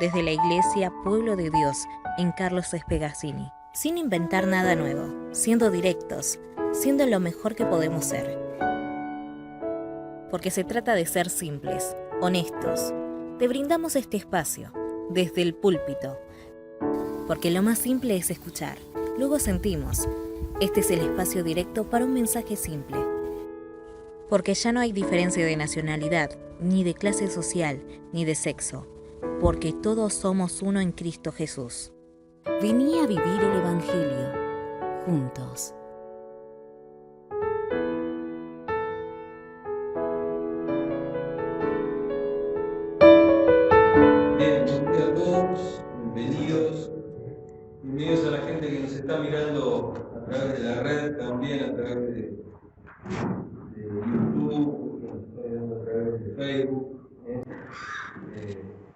desde la Iglesia Pueblo de Dios en Carlos Espegazzini, sin inventar nada nuevo, siendo directos, siendo lo mejor que podemos ser. Porque se trata de ser simples, honestos. Te brindamos este espacio, desde el púlpito, porque lo más simple es escuchar, luego sentimos. Este es el espacio directo para un mensaje simple. Porque ya no hay diferencia de nacionalidad, ni de clase social, ni de sexo, porque todos somos uno en Cristo Jesús. Vení a vivir el Evangelio, juntos. Bien, buen día a todos, bienvenidos a la gente que nos está mirando a través de la red, también a través de YouTube, que nos está mirando a través de Facebook.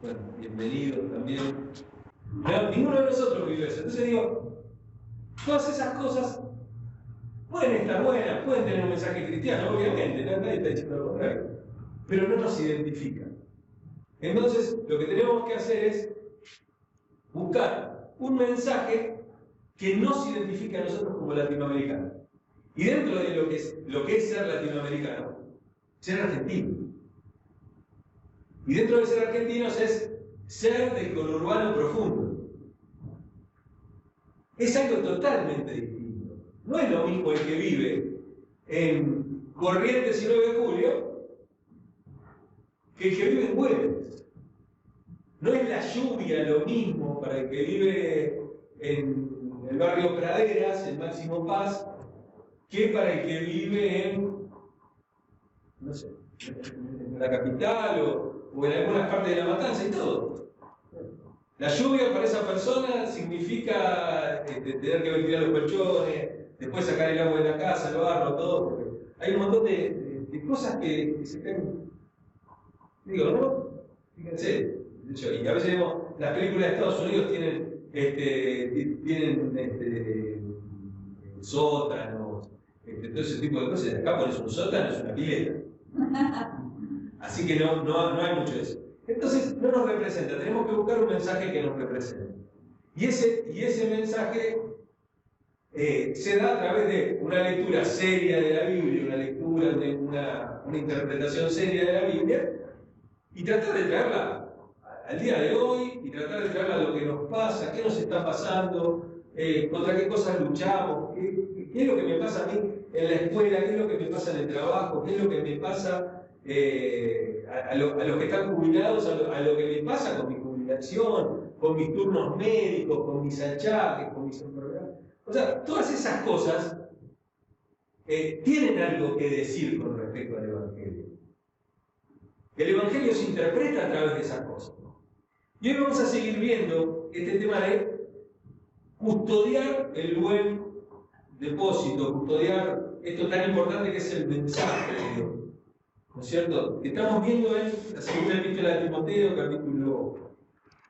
Bueno, bienvenidos también. No, ninguno de nosotros vive eso. Entonces digo, todas esas cosas pueden estar buenas, pueden tener un mensaje cristiano, obviamente, nadie está diciendo lo contrario, pero no nos identifican. Entonces, lo que tenemos que hacer es buscar un mensaje que nos identifique a nosotros como latinoamericanos. Y dentro de lo que es ser latinoamericano, ser argentino. Y dentro de ser argentinos es ser del conurbano profundo. Es algo totalmente distinto. No es lo mismo el que vive en Corrientes y 9 de Julio que el que vive en Güemes. No es la lluvia lo mismo para el que vive en el barrio Praderas, en Máximo Paz, que para el que vive en, no sé, en la capital o en algunas partes de La Matanza y todo. La lluvia para esa persona significa tener que ventilar los colchones, después sacar el agua de la casa, el barro, todo. Porque hay un montón de cosas que se caen. Digo, ¿no? Fíjense. De hecho, y a veces vemos, las películas de Estados Unidos tienen sótanos, todo ese tipo de cosas. Acá pones un sótano, es una pileta. Así que no hay mucho de eso. Entonces, no nos representa, tenemos que buscar un mensaje que nos represente. Y ese mensaje se da a través de una lectura seria de la Biblia, una lectura de una interpretación seria de la Biblia, y tratar de traerla al día de hoy, y tratar de traerla a lo que nos pasa, qué nos está pasando, contra qué cosas luchamos, qué es lo que me pasa a mí en la escuela, qué es lo que me pasa en el trabajo, qué es lo que me pasa a los que están jubilados, a lo que me pasa con mi jubilación, con mis turnos médicos, con mis achaques, con mis enfermedades. O sea, todas esas cosas tienen algo que decir con respecto al Evangelio. El Evangelio se interpreta a través de esas cosas. Y hoy vamos a seguir viendo este tema de custodiar el buen depósito, custodiar esto tan importante que es el mensaje de Dios. ¿No es cierto? Estamos viendo en la segunda epístola de Timoteo, capítulo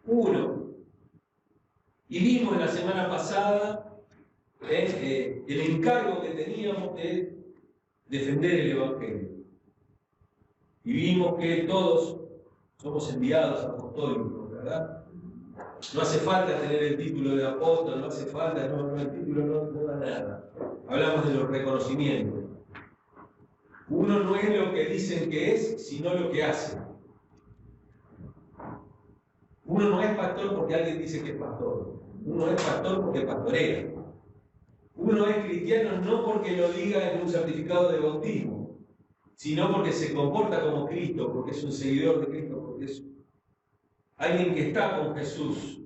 1. Y vimos la semana pasada el encargo que teníamos de defender el Evangelio. Y vimos que todos somos enviados apostólicos, ¿verdad? No hace falta tener el título de apóstol, no hace falta, el título no da nada. Hablamos de los reconocimientos. Uno no es lo que dicen que es, sino lo que hace. Uno no es pastor porque alguien dice que es pastor. Uno es pastor porque pastorea. Uno es cristiano no porque lo diga en un certificado de bautismo, sino porque se comporta como Cristo, porque es un seguidor de Cristo, porque es alguien que está con Jesús.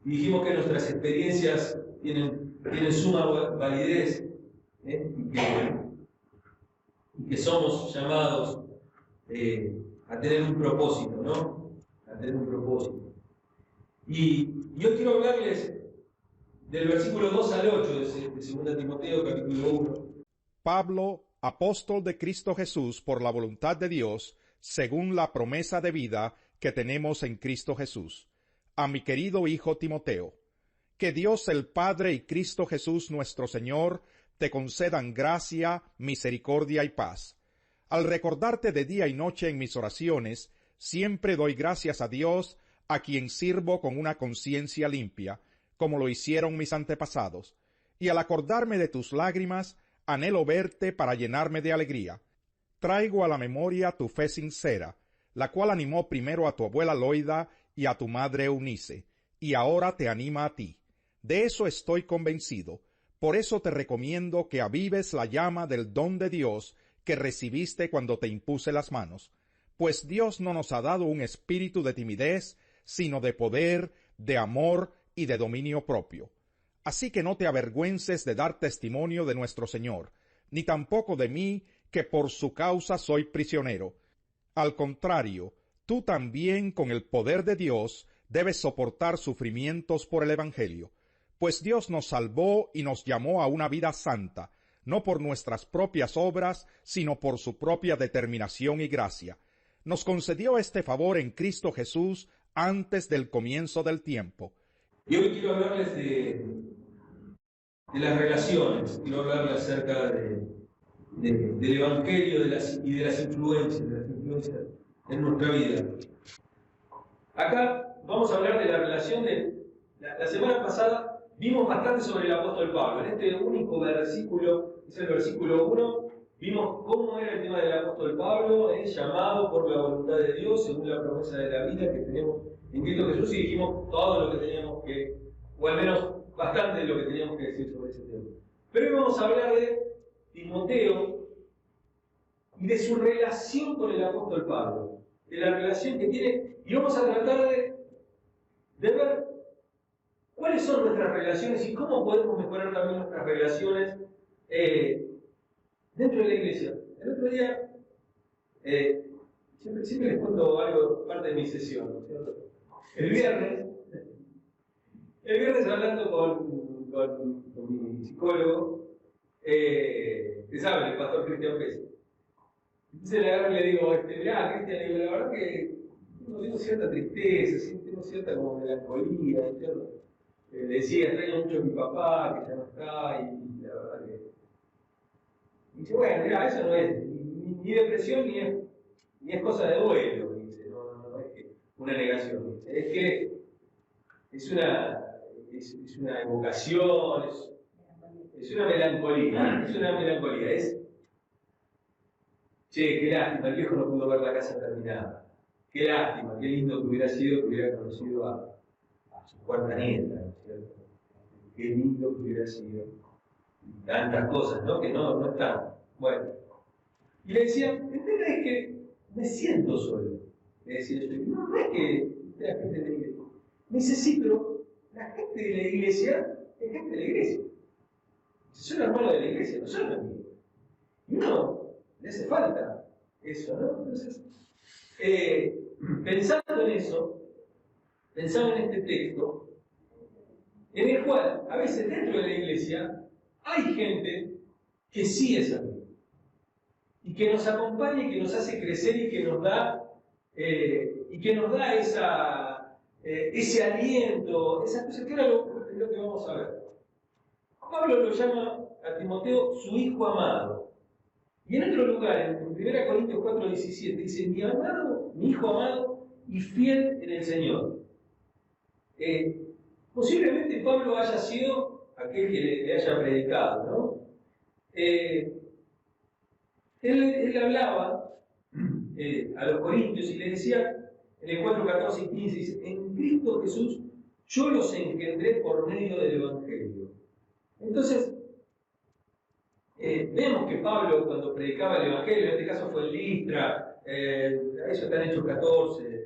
Y dijimos que nuestras experiencias tienen suma validez, y que somos llamados a tener un propósito, ¿no? A tener un propósito. Y yo quiero hablarles del versículo 2 al 8 de 2 Timoteo, capítulo 1. Pablo, apóstol de Cristo Jesús por la voluntad de Dios, según la promesa de vida que tenemos en Cristo Jesús. A mi querido hijo Timoteo, que Dios el Padre y Cristo Jesús nuestro Señor te concedan gracia, misericordia y paz. Al recordarte de día y noche en mis oraciones, siempre doy gracias a Dios a quien sirvo con una conciencia limpia, como lo hicieron mis antepasados, y al acordarme de tus lágrimas, anhelo verte para llenarme de alegría. Traigo a la memoria tu fe sincera, la cual animó primero a tu abuela Loida y a tu madre Eunice, y ahora te anima a ti. De eso estoy convencido. Por eso te recomiendo que avives la llama del don de Dios que recibiste cuando te impuse las manos, pues Dios no nos ha dado un espíritu de timidez, sino de poder, de amor y de dominio propio. Así que no te avergüences de dar testimonio de nuestro Señor, ni tampoco de mí, que por su causa soy prisionero. Al contrario, tú también con el poder de Dios debes soportar sufrimientos por el Evangelio, pues Dios nos salvó y nos llamó a una vida santa, no por nuestras propias obras, sino por su propia determinación y gracia. Nos concedió este favor en Cristo Jesús antes del comienzo del tiempo. Y hoy quiero hablarles de las relaciones, quiero hablarles acerca del Evangelio y de las influencias en nuestra vida. Acá vamos a hablar de la relación la semana pasada vimos bastante sobre el apóstol Pablo. En este único versículo, es el versículo 1, vimos cómo era el tema del apóstol Pablo, llamado por la voluntad de Dios, según la promesa de la vida que tenemos en Cristo Jesús, y dijimos todo lo que teníamos que, o al menos bastante de lo que teníamos que decir sobre ese tema. Pero hoy vamos a hablar de Timoteo y de su relación con el apóstol Pablo, de la relación que tiene, y vamos a tratar de ver cuáles son nuestras relaciones y cómo podemos mejorar también nuestras relaciones dentro de la iglesia. El otro día, siempre les cuento algo, parte de mi sesión, ¿no es cierto? El viernes hablando con mi psicólogo, que saben, el pastor Cristian Pérez. Entonces le agarro y le digo, mirá, Cristian, la verdad que tengo cierta tristeza, tengo cierta como melancolía, ¿cierto? Le decía, extraño mucho a mi papá, que ya no está, y la verdad que... Y dice, bueno, mirá, eso no es ni depresión ni es cosa de duelo, dice, no es que una negación, dice, es que es una evocación, es una melancolía, che, qué lástima, el viejo no pudo ver la casa terminada, qué lástima, qué lindo que hubiera sido que hubiera conocido a su cuarta nieta, ¿no es cierto? Qué lindo que hubiera sido, tantas cosas, ¿no? Que no están. Bueno, y le decía, el tema es que me siento solo, le decía yo, no es que la gente de la iglesia, me dice, sí, pero la gente de la iglesia es gente de la iglesia. Si son hermanos de la iglesia, no son amigos. Y uno le hace falta eso, ¿no? Entonces, pensando en eso, pensaba en este texto, en el cual a veces dentro de la iglesia hay gente que sí es amiga y que nos acompaña y que nos hace crecer y que nos da ese aliento, esas cosas que era lo que vamos a ver. Pablo lo llama a Timoteo su hijo amado. Y en otro lugar, en 1 Corintios 4:17, dice, mi hijo amado y fiel en el Señor. Posiblemente Pablo haya sido aquel que le haya predicado, ¿no? Él hablaba a los corintios y les decía, en el 4:14 y 15, dice, en Cristo Jesús yo los engendré por medio del Evangelio. Entonces, vemos que Pablo, cuando predicaba el Evangelio, en este caso fue en Listra, eso está en Hechos 14,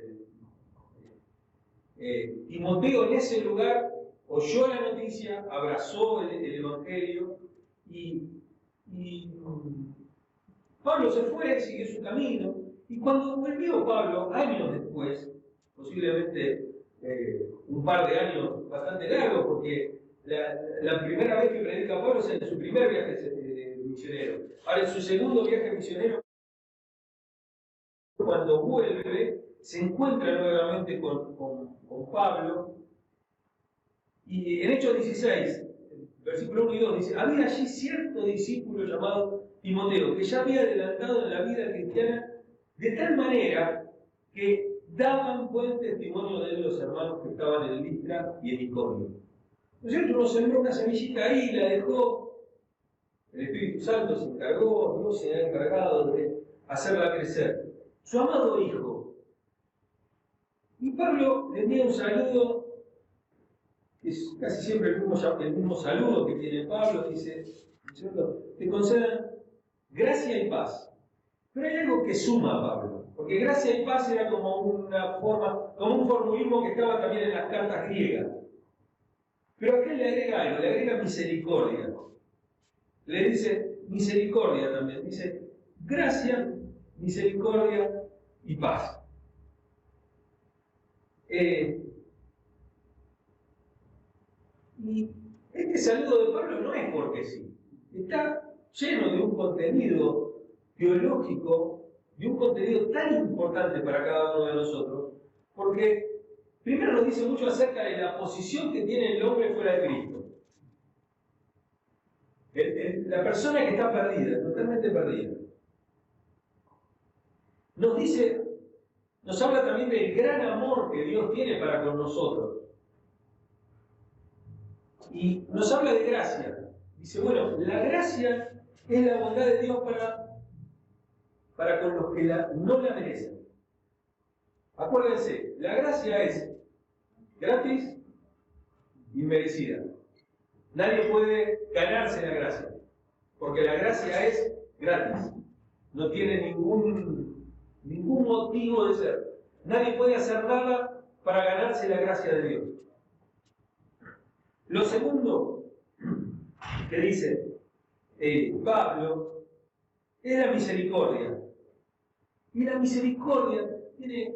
Timoteo en ese lugar oyó la noticia, abrazó el Evangelio y Pablo se fue, siguió su camino, y cuando volvió Pablo, años después, posiblemente un par de años bastante largos, porque la primera vez que predica Pablo es en su primer viaje misionero. Ahora, en su segundo viaje misionero, cuando vuelve, se encuentra nuevamente con Pablo, y en Hechos 16, versículo 1 y 2, dice, había allí cierto discípulo llamado Timoteo, que ya había adelantado en la vida cristiana de tal manera que daban buen testimonio de él los hermanos que estaban en Listra y en Iconio. ¿No es cierto? Uno sembró una semillita ahí, la dejó, el Espíritu Santo se encargó, Dios se ha encargado de hacerla crecer. Su amado hijo. Y Pablo le envía un saludo, que es casi siempre el mismo saludo que tiene Pablo, dice, ¿no es cierto? Te concedan gracia y paz. Pero hay algo que suma a Pablo, porque gracia y paz era como una forma, como un formulismo que estaba también en las cartas griegas. Pero acá le agrega algo, le agrega misericordia. Le dice misericordia también, dice gracia, misericordia y paz. Y este saludo de Pablo no es porque sí, está lleno de un contenido teológico, de un contenido tan importante para cada uno de nosotros, porque primero nos dice mucho acerca de la posición que tiene el hombre fuera de Cristo. La persona que está perdida, totalmente perdida. Nos habla también del gran amor que Dios tiene para con nosotros. Y nos habla de gracia. Dice, bueno, la gracia es la bondad de Dios para con los que no la merecen. Acuérdense, la gracia es gratis y merecida. Nadie puede ganarse la gracia, porque la gracia es gratis. No tiene ningún motivo de ser. Nadie puede hacer nada para ganarse la gracia de Dios. Lo segundo que dice Pablo es la misericordia. Y la misericordia tiene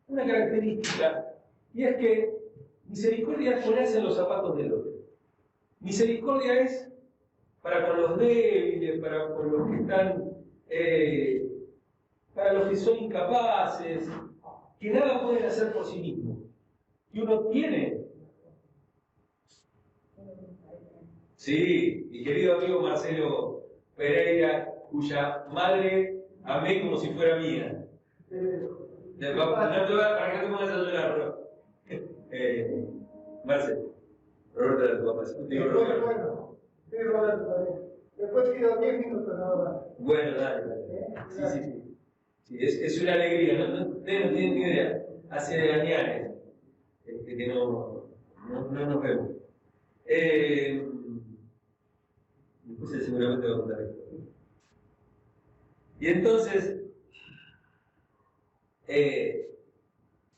una característica, y es que misericordia es ponerse en los zapatos del otro. Misericordia es para con los débiles, para con los que están, para los que son incapaces, que nada pueden hacer por sí mismos. Y uno tiene. Sí, mi querido amigo Marcelo Pereira, cuya madre amé como si fuera mía. No te voy para que no te pongas a llorar, bro. Marcelo. Roberto de tu papá. Digo, Roberto. Bueno, sí, Roberto también. Después pido 10 minutos nada más. Bueno, dale. Sí, es una alegría. Ustedes no tienen ni idea. Hace años que no nos vemos. Después él seguramente va a contar esto. Y entonces,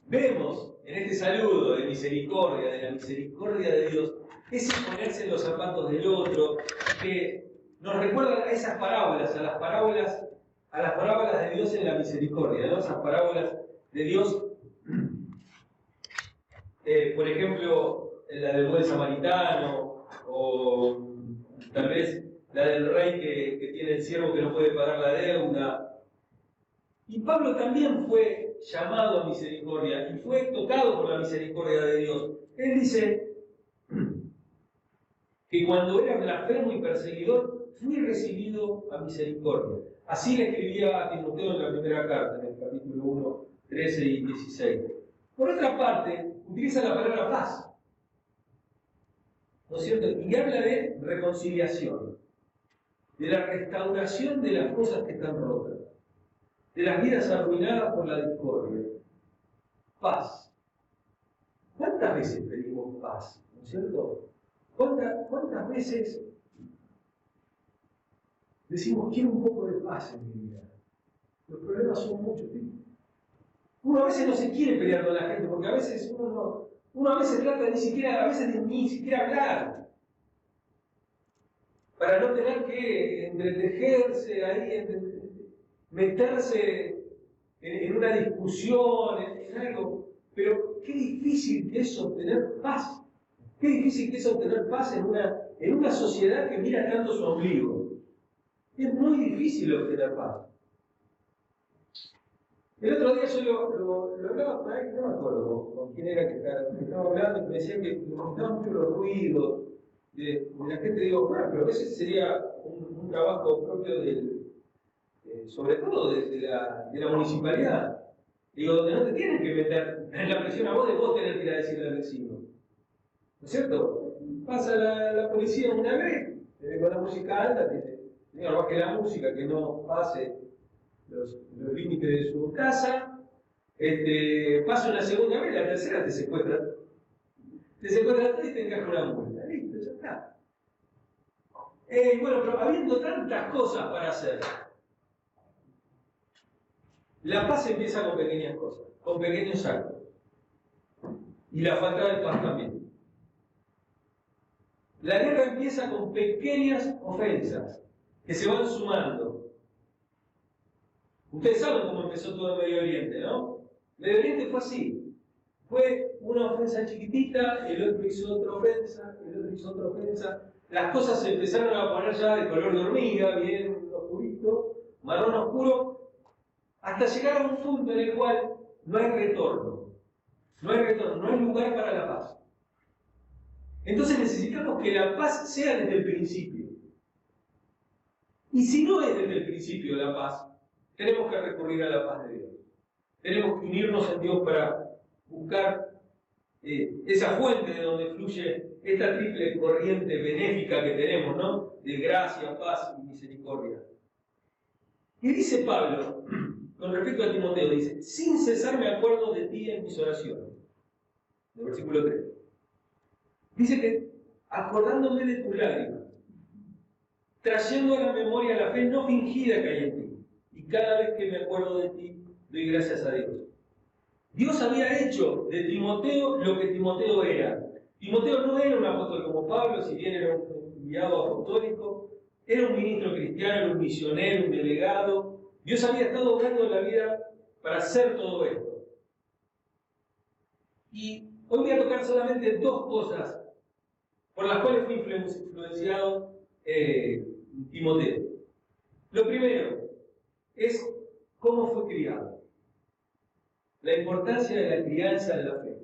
vemos en este saludo de misericordia, de la misericordia de Dios, ese ponerse en los zapatos del otro, que nos recuerda a esas parábolas, a las parábolas de Dios en la misericordia, ¿no? Esas parábolas de Dios, por ejemplo, la del buen samaritano, o tal vez la del rey que tiene el siervo que no puede pagar la deuda. Y Pablo también fue llamado a misericordia y fue tocado por la misericordia de Dios. Él dice que cuando era blasfemo y perseguidor, fui recibido a misericordia. Así le escribía a Timoteo en la primera carta, en el capítulo 1, 13 y 16. Por otra parte, utiliza la palabra paz, ¿no es cierto? Y habla de reconciliación, de la restauración de las cosas que están rotas, de las vidas arruinadas por la discordia. Paz. ¿Cuántas veces pedimos paz? ¿No es cierto? ¿Cuántas veces decimos, quiero un poco de paz en mi vida? Los problemas son muchos. Uno a veces no se quiere pelear con la gente, porque a veces uno a veces trata de ni siquiera hablar, para no tener que entretejerse ahí, meterse en una discusión, en algo. Pero qué difícil que es obtener paz. Qué difícil que es obtener paz en una sociedad que mira tanto su ombligo. Es muy difícil obtener paz. El otro día yo lo hablaba con alguien, no me acuerdo con quién era que estaba hablando, y me decía que me gustaban mucho los ruidos de la gente. Digo, bueno, pero ese sería un trabajo propio sobre todo de la municipalidad. Digo, donde no te tienen que meter en la presión a vos de vos tener que ir a decirle al vecino. ¿No es cierto? Pasa la policía una vez, con la música alta, te dice, señor, baje la música, que no pase los límites de su casa. Pasa una segunda vez, la tercera te secuestra. Te secuestra y te encaja una multa. Listo, ya está. Bueno, pero habiendo tantas cosas para hacer, la paz empieza con pequeñas cosas, con pequeños actos. Y la falta de paz también. La guerra empieza con pequeñas ofensas que se van sumando. Ustedes saben cómo empezó todo el Medio Oriente, ¿no? Medio Oriente fue así. Fue una ofensa chiquitita, el otro hizo otra ofensa, el otro hizo otra ofensa. Las cosas se empezaron a poner ya de color de hormiga, bien oscurito, marrón oscuro, hasta llegar a un punto en el cual no hay retorno. No hay retorno, no hay lugar para la paz. Entonces necesitamos que la paz sea desde el principio. Y si no es desde el principio la paz, tenemos que recurrir a la paz de Dios. Tenemos que unirnos en Dios para buscar esa fuente de donde fluye esta triple corriente benéfica que tenemos, ¿no? De gracia, paz y misericordia. Y dice Pablo, con respecto a Timoteo, dice, sin cesar me acuerdo de ti en mis oraciones. En el versículo 3. Dice que, acordándome de tus lágrimas, trayendo a la memoria la fe no fingida que hay en ti, y cada vez que me acuerdo de ti, doy gracias a Dios. Dios había hecho de Timoteo lo que Timoteo era. Timoteo no era un apóstol como Pablo, si bien era un enviado apostólico, era un ministro cristiano, era un misionero, un delegado. Dios había estado obrando en la vida para hacer todo esto. Y hoy voy a tocar solamente dos cosas por las cuales fue influenciado Timoteo. Lo primero es cómo fue criado. La importancia de la crianza de la fe.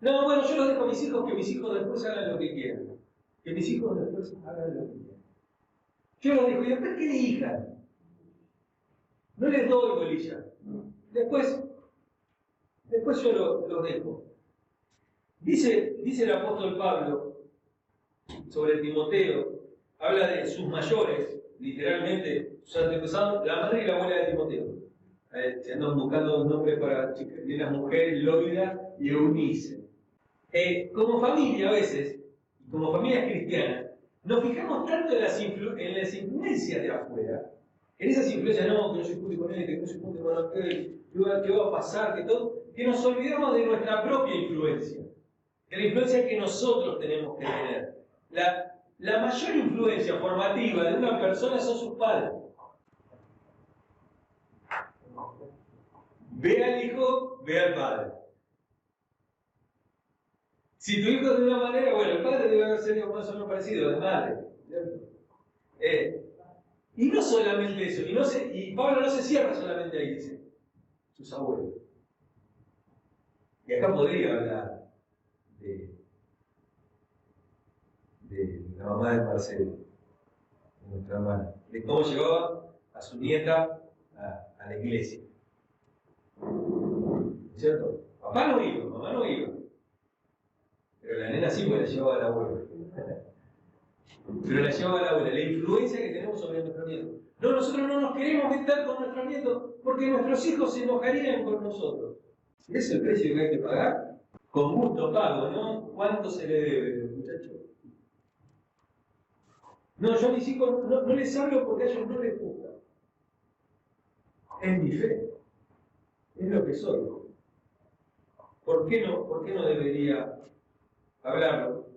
No, bueno, yo lo dejo a mis hijos, que mis hijos después hagan lo que quieran. Que mis hijos después hagan lo que quieran. Yo los dejo y después que elijan. No les doy bolilla. Después yo los dejo. Dice el apóstol Pablo sobre Timoteo, habla de sus mayores, literalmente, sus antepasados, la madre y la abuela de Timoteo. Se andan buscando nombres para las mujeres, Loida y Eunice. Como familia a veces, como familias cristianas, nos fijamos tanto en las influencias de afuera, en esas influencias, no, que no se junte con él, que no se junte con aquel, que va a pasar, que todo, que nos olvidamos de nuestra propia influencia, de la influencia que nosotros tenemos que tener. La mayor influencia formativa de una persona son sus padres. Ve al hijo, ve al padre. Si tu hijo es de una manera, bueno, el padre debe haber sido más o menos parecido, la madre. Y no solamente eso, y Pablo no se cierra solamente ahí, dice, sus abuelos. Y acá podría hablar de la mamá de Marcelo, de nuestra hermana, de cómo llevaba a su nieta a la iglesia. ¿Cierto? Papá no iba, mamá no iba. Pero la nena sí, pues la llevaba a la abuela. Pero la llevaba a la abuela. La influencia que tenemos sobre nuestros nietos. No, nosotros no nos queremos meter con nuestros nietos porque nuestros hijos se enojarían con nosotros. Si es el precio que hay que pagar, con gusto pago, ¿no? ¿Cuánto se le debe, muchachos? No, yo a mis hijos no les hablo porque a ellos no les gusta. Es mi fe. Es lo que soy. ¿Por qué no debería hablarlo?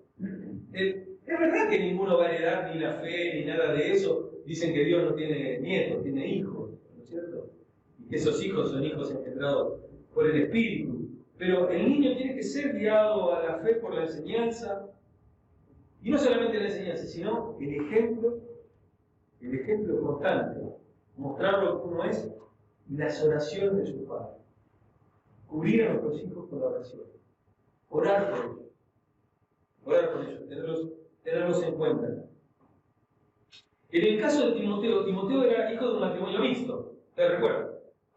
Es verdad que ninguno va a heredar ni la fe ni nada de eso. Dicen que Dios no tiene nietos, tiene hijos, ¿no es cierto? Y que esos hijos son hijos engendrados por el Espíritu. Pero el niño tiene que ser guiado a la fe por la enseñanza. Y no solamente la enseñanza, sino el ejemplo constante. Mostrarlo como es y las oraciones de su Padre. Cubrir a nuestros hijos con la oración. Orar por ellos. Orar por ellos, tenerlos en cuenta. En el caso de Timoteo, Timoteo era hijo de un matrimonio mixto. ¿Te recuerdan?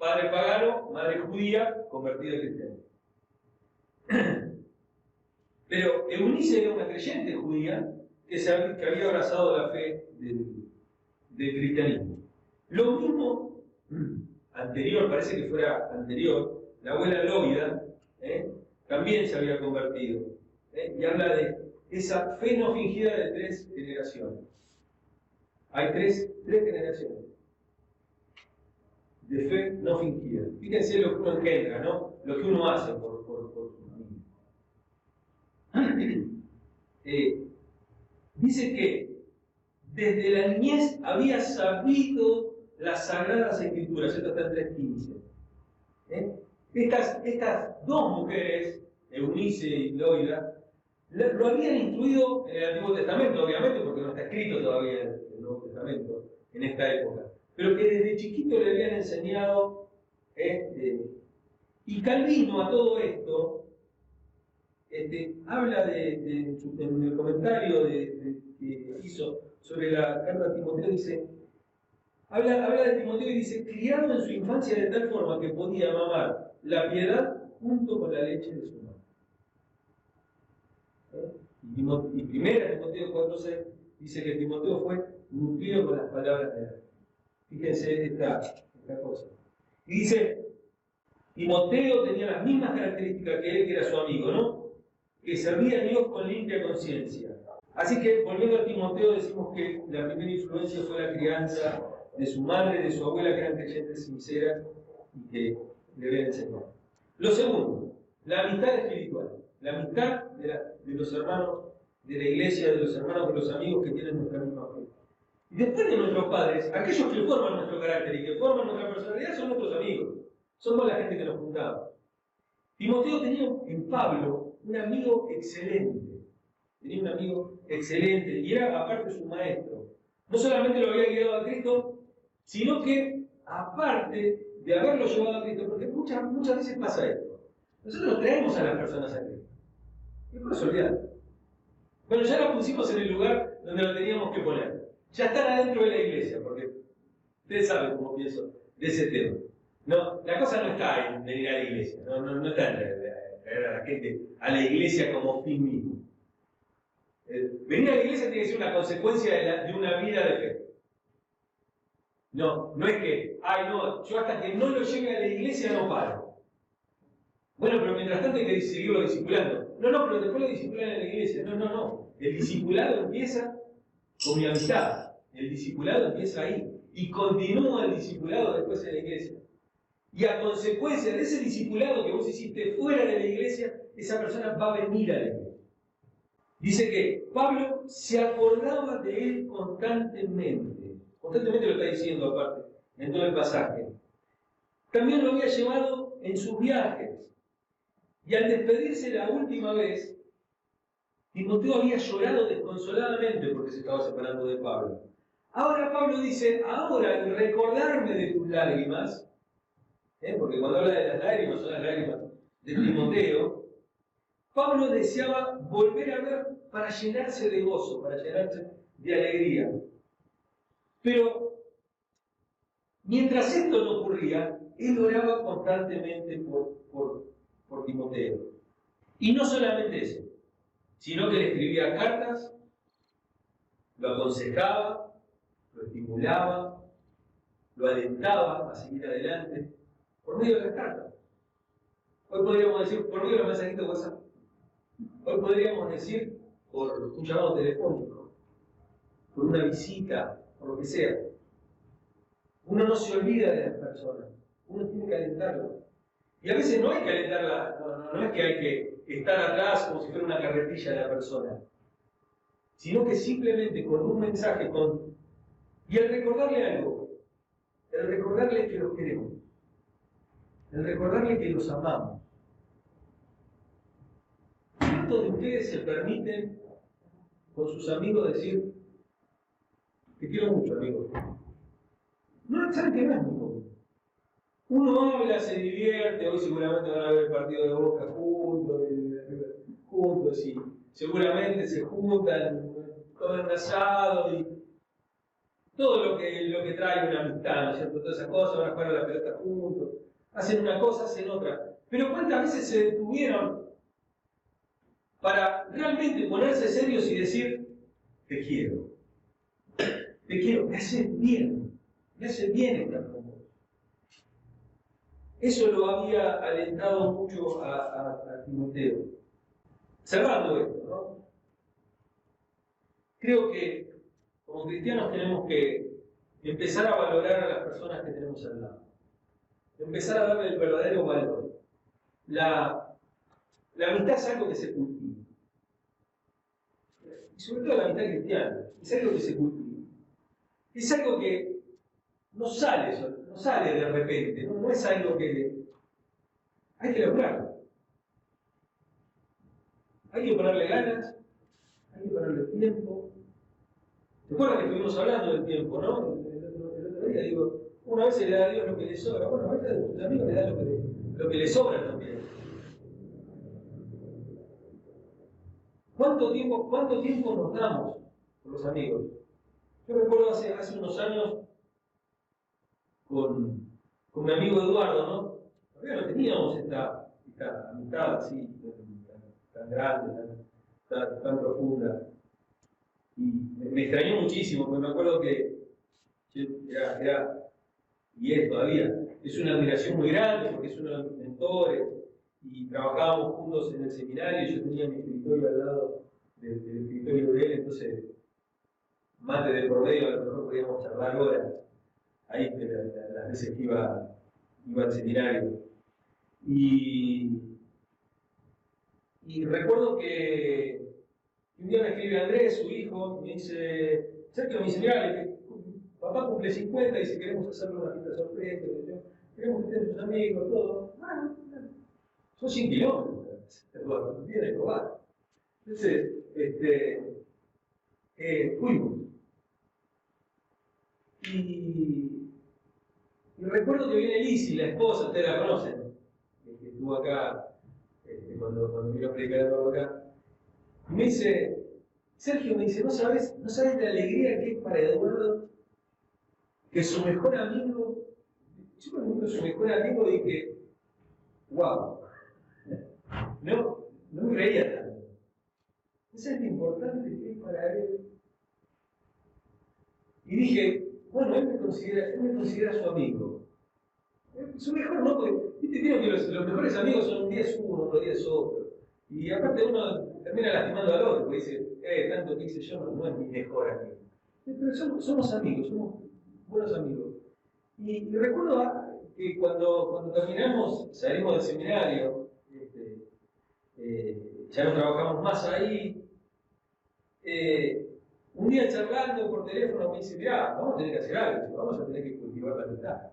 padre pagano, madre judía, convertida en cristiana. Pero Eunice era una creyente judía que había abrazado la fe del cristianismo. Lo mismo anterior, parece que fuera anterior, la abuela Loida también se había convertido. Y habla de esa fe no fingida de 3 generaciones. Hay tres generaciones de fe no fingida. Fíjense lo que uno engendra, ¿no? Lo que uno hace por su familia. Dice que desde la niñez había sabido las Sagradas Escrituras. Esto está en 3:15. Estas dos mujeres, Eunice y Loida, lo habían instruido en el Antiguo Testamento, obviamente, porque no está escrito todavía en el Nuevo Testamento en esta época, pero que desde chiquito le habían enseñado. Y Calvino a todo esto habla en el comentario que hizo sobre la carta a Timoteo, dice, habla de Timoteo y dice, criado en su infancia de tal forma que podía mamar la piedad junto con la leche de su madre. Y primera Timoteo 4:6 dice que Timoteo fue nutrido con las palabras de la fe. Fíjense esta cosa. Y dice, Timoteo tenía las mismas características que él, que era su amigo, ¿no? Que servía a Dios con limpia conciencia. Así que, volviendo a Timoteo, decimos que la primera influencia fue la crianza de su madre, de su abuela, que eran creyentes sinceras y que le habían enseñado. Lo segundo, la amistad espiritual. La amistad de los hermanos de la iglesia, de los hermanos, de los amigos que tienen nuestra misma fe. Y después de nuestros padres, aquellos que forman nuestro carácter y que forman nuestra personalidad son nuestros amigos. Somos la gente que nos juntamos. Timoteo tenía en Pablo un amigo excelente. Tenía un amigo excelente y era aparte su maestro. No solamente lo había guiado a Cristo, sino que aparte de haberlo llevado a Cristo, porque muchas veces pasa esto. Nosotros traemos a las personas a Cristo. Y por eso olvidar. Bueno, ya lo pusimos en el lugar donde lo teníamos que poner. Ya están adentro de la iglesia, porque ustedes saben cómo pienso de ese tema. No, la cosa no está en venir a la iglesia, no está en traer a la gente a la iglesia como fin mismo. Venir a la iglesia tiene que ser una consecuencia de una vida de fe. No es que, yo hasta que no lo lleve a la iglesia no paro. Bueno, pero mientras tanto hay que seguirlo discipulando. Pero después lo discipulan en la iglesia. No. El discipulado empieza con mi amistad. El discipulado empieza ahí. Y continúa el discipulado después en la iglesia. Y a consecuencia de ese discipulado que vos hiciste fuera de la iglesia, esa persona va a venir a la iglesia. Dice que Pablo se acordaba de él constantemente. Constantemente lo está diciendo aparte, en todo el pasaje. También lo había llevado en sus viajes. Y al despedirse la última vez, Timoteo había llorado desconsoladamente porque se estaba separando de Pablo. Ahora Pablo dice, al recordarme de tus lágrimas, porque cuando habla de las lágrimas, son las lágrimas de Timoteo, Pablo deseaba volver a ver para llenarse de gozo, para llenarse de alegría. Pero, mientras esto no ocurría, él oraba constantemente por Timoteo. Y no solamente eso, sino que le escribía cartas, lo aconsejaba, lo estimulaba, lo alentaba a seguir adelante, por medio de las cartas. Hoy podríamos decir por medio de los mensajitos de WhatsApp. Hoy podríamos decir por un llamado telefónico, por una visita, por lo que sea. Uno no se olvida de las personas, uno tiene que alentarlas. Y a veces no hay que alentarlas, no es que hay que estar atrás como si fuera una carretilla de la persona, sino que simplemente con un mensaje, y al recordarle algo, el recordarle que los queremos, el recordarle que los amamos. ¿Cuántos de ustedes se permiten con sus amigos decir, te quiero mucho, amigo? No, saben que no es muy común. Uno habla, se divierte, hoy seguramente van a ver el partido de Boca juntos y seguramente se juntan, comen un asado y todo lo que trae una amistad, ¿no es cierto? Todas esas cosas, van a jugar a la pelota juntos, hacen una cosa, hacen otra. Pero ¿cuántas veces se detuvieron para realmente ponerse serios y decir, te quiero, me haces bien estar con vos? Eso lo había alentado mucho a Timoteo. Cerrando esto, ¿no? Creo que como cristianos tenemos que empezar a valorar a las personas que tenemos al lado. Empezar a darle el verdadero valor. La amistad es algo que se cultiva. Y sobre todo la amistad cristiana, es algo que se cultiva. Es algo que no sale de repente, no es algo que hay que lograrlo. Hay que ponerle ganas, hay que ponerle tiempo. ¿Te acuerdas que estuvimos hablando del tiempo, no? El otro día digo, una vez se le da a Dios lo que le sobra, bueno, a veces a tus amigos le da lo que le sobra también. ¿Cuánto tiempo nos damos con los amigos? Yo recuerdo hace unos años con mi amigo Eduardo, ¿no? Todavía no teníamos esta amistad así, tan grande, tan profunda. Y me extrañó muchísimo, porque me acuerdo que y es todavía, es una admiración muy grande, porque es uno de mis mentores, y trabajábamos juntos en el seminario, y yo tenía mi escritorio al lado del escritorio de él, entonces, mate de por medio, a lo mejor podíamos charlar horas, ahí las veces que iba al seminario. Y recuerdo que un día me escribe Andrés, su hijo, me dice, Sergio, me dice, mirá, papá cumple 50 y si queremos hacerle una fiesta sorpresa, queremos que estén sus amigos, todo. Bueno, son 100 kilómetros, Eduardo, no tiene Escobar. Entonces, fuimos. Y recuerdo que viene Lizzy, la esposa, ustedes la conocen, que estuvo acá cuando vino a predicar acá. Y me dice, Sergio, me dice, ¿no sabes la alegría que es para Eduardo que su mejor amigo, yo me pregunto su mejor amigo y que, wow, no me creía tanto. Eso es lo importante que es para él. Y dije, bueno, él me considera su amigo. Su mejor, ¿no? Porque, viste, creo que los mejores amigos son un día es uno, otro día es otro. Y aparte uno termina lastimando al otro, porque dice, tanto que hice yo no es mi mejor amigo. Pero somos amigos, somos buenos amigos. Y recuerdo que cuando terminamos, salimos del seminario, ya no trabajamos más ahí. Un día charlando por teléfono me dice, mirá, vamos a tener que hacer algo, vamos a tener que cultivar la amistad.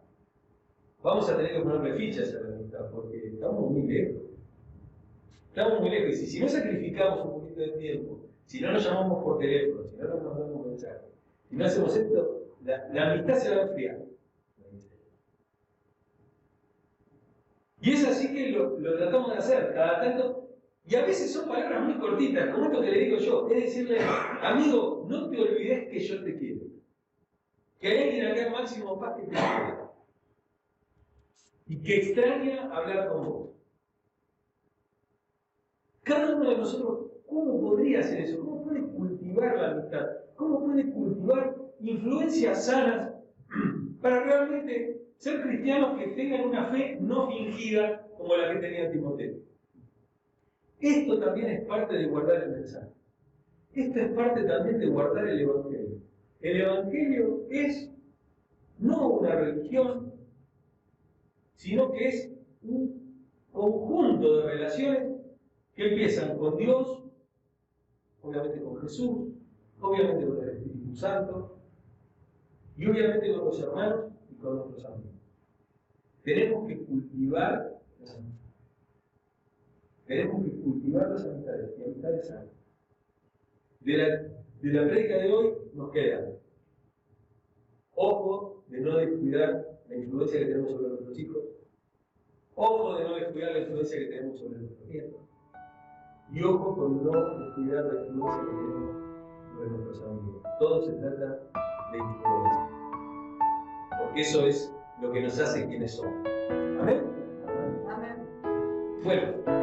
Vamos a tener que ponerle fichas a la amistad, porque estamos muy lejos. Estamos muy lejos, y si no sacrificamos un poquito de tiempo, si no nos llamamos por teléfono, si no nos mandamos mensajes, si no hacemos esto, la amistad se va a enfriar. Y es así que lo tratamos de hacer, cada tanto, y a veces son palabras muy cortitas, como esto que le digo yo, es decirle, amigo, no te olvides que yo te quiero. Que hay alguien acá en Máximo Paz que te quiere. Y que extraña hablar con vos. Cada uno de nosotros, ¿cómo podría hacer eso? ¿Cómo puede cultivar la amistad? ¿Cómo puede cultivar influencias sanas para realmente ser cristianos que tengan una fe no fingida como la que tenía Timoteo? Esto también es parte de guardar el mensaje. Esto es parte también de guardar el Evangelio. El Evangelio es no una religión, sino que es un conjunto de relaciones que empiezan con Dios, obviamente con Jesús, obviamente con el Espíritu Santo, y obviamente con los hermanos y con nuestros amigos. Tenemos que cultivar las amistades. Tenemos que cultivar las amistades, y amistades sanas. De la prédica de hoy nos queda, ojo de no descuidar la influencia que tenemos sobre nuestros hijos, ojo de no descuidar la influencia que tenemos sobre nuestros nietos, y ojo con no descuidar la influencia que tenemos sobre nuestros amigos. Todo se trata de influencia. Porque eso es lo que nos hace quienes somos. ¿Amén? Amén. Bueno.